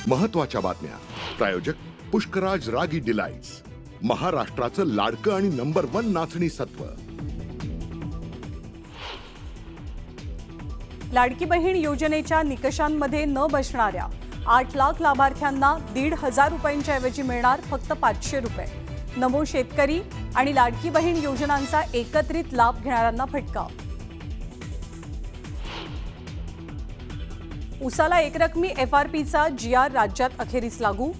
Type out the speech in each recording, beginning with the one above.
महत्त्वाच्या बातम्या. प्रायोजक पुष्कराज रागी डिलाइट्स, महाराष्ट्राचं लाडकं आणि नंबर 1 नाचणी सत्व. लाडकी बहीण योजनेच्या निकषांमध्ये न बसणाऱ्या 8 लाख लाभार्थ्यांना 1,500 रुपयांच्या ऐवजी मिळणार फक्त 500 रुपये. नमो शेतकरी आणि लाडकी बहीण योजनांचा एकत्रित लाभ घेणाऱ्यांना फटका. उसाला एकरकमी FRPचा GR राज्यात अखेरीस लागू.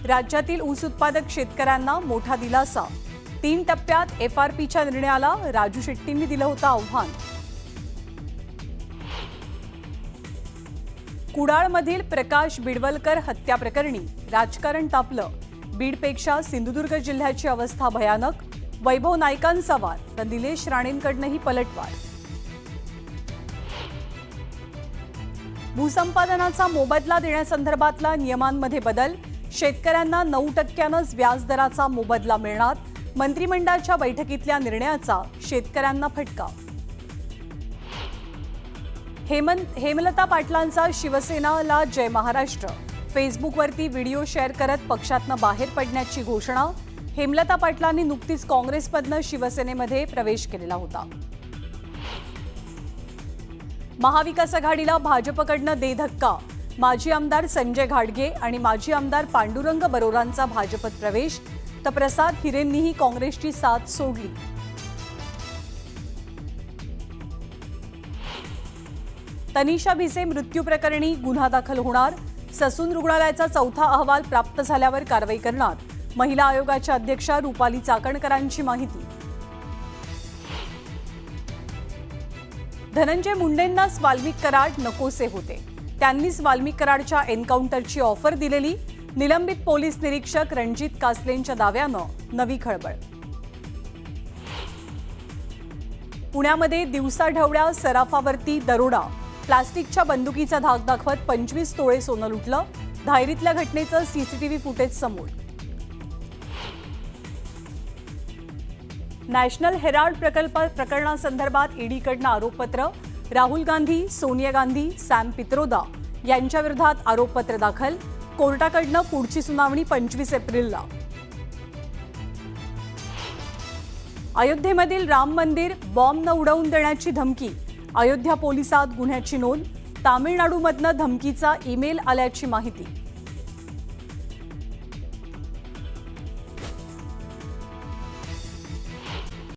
राज्यातील ऊस उत्पादक शेतकऱ्यांना मोठा दिलासा. 3 टप्प्यात FRPच्या निर्णयाला राजू शेट्टींनी दिलं होतं आव्हान. कुडाळमधील प्रकाश बिडवलकर हत्या प्रकरणी राजकारण तापलं. बीडपेक्षा सिंधुदुर्ग जिल्ह्याची अवस्था भयानक. वैभव नाईकांचा वार तर निलेश राणेंकडनंही पलटवार. भूसंपादनाचा मोबदला देण्यासंदर्भातला नियमांमध्ये बदल. शेतकऱ्यांना 9% व्याजदराचा मोबदला मिळणार. मंत्रिमंडळाच्या बैठकीतल्या निर्णयाचा शेतकऱ्यांना फटका. हेमलता पाटलांचा शिवसेनाला जय महाराष्ट्र. फेसबुकवरती व्हिडिओ शेअर करत पक्षातनं बाहेर पडण्याची घोषणा. हेमलता पाटलांनी नुकतीच काँग्रेसमधनं शिवसेनेमध्ये प्रवेश केलेला होता. महाविकास आघाडीला भाजपकडनं दे धक्का. माजी आमदार संजय घाडगे आणि माजी आमदार पांडुरंग बरोरांचा भाजपत प्रवेश, तर प्रसाद हिरेंनीही काँग्रेसची साथ सोडली. तनिषा भिसे मृत्यू प्रकरणी गुन्हा दाखल होणार. ससून रुग्णालयाचा 4था अहवाल प्राप्त झाल्यावर कारवाई करणार. महिला आयोगाच्या अध्यक्षा रुपाली चाकणकरांची माहिती. धनंजय मुंडेंनाच वाल्मिक कराड नकोसे होते. त्यांनीच वाल्मिक कराडच्या एन्काउंटरची ऑफर दिलेली. निलंबित पोलीस निरीक्षक रणजित कासलेंच्या दाव्यानं नवी खळबळ. पुण्यामध्ये दिवसाढवळ्या सराफावरती दरोडा. प्लास्टिकच्या बंदुकीचा धाक दाखवत 25 तोळे सोनं लुटलं. धायरीतल्या घटनेचं CCTV फुटेज समोर. नॅशनल हेराल्ड प्रकरणासंदर्भात ईडीकडनं आरोपपत्र. राहुल गांधी, सोनिया गांधी, सॅम पित्रोदा यांच्या विरोधात आरोपपत्र दाखल. कोर्टाकडनं पुढची सुनावणी 25 एप्रिलला. अयोध्येमधील राम मंदिर बॉम्ब न उडवून देण्याची धमकी. अयोध्या पोलिसात गुन्ह्याची नोंद. तामिळनाडूमधनं धमकीचा ईमेल आल्याची माहिती.